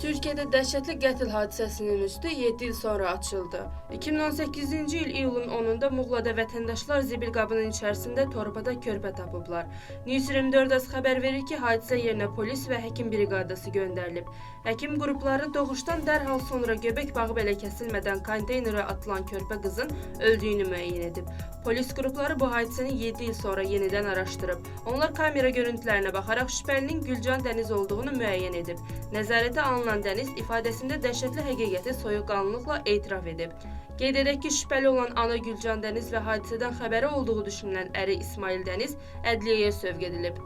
Türkiye'də dəhşətli qətl hadisəsinin üstü 7 il sonra açıldı. 2018-ci il iyulun 10-da Muğlada vətəndaşlar zibil qabının içərisində torbada körpə tapıblar. News 24 az xəbər verir ki, hadisə yerinə polis və həkim briqadası göndərilib. Həkim qrupları doğuşdan dərhal sonra göbək bağı belə kəsilmədən konteynerə atılan körpə qızın öldüyünü müəyyən edib. Polis qrupları bu hadisəni 7 il sonra yenidən araşdırıb. Onlar kamera görüntülərinə baxaraq şübhəlinin Gülcan Dəniz olduğunu müəyyən edib. Nəzarətə alınan Dəniz ifadəsində dəhşətli həqiqəti soyuqqanlılıqla etiraf edib. Qeyd edək ki, şübhəli olan ana Gülcan Dəniz və hadisədən xəbəri olduğu düşünülən əri İsmail Dəniz ədliyyəyə sövq edilib.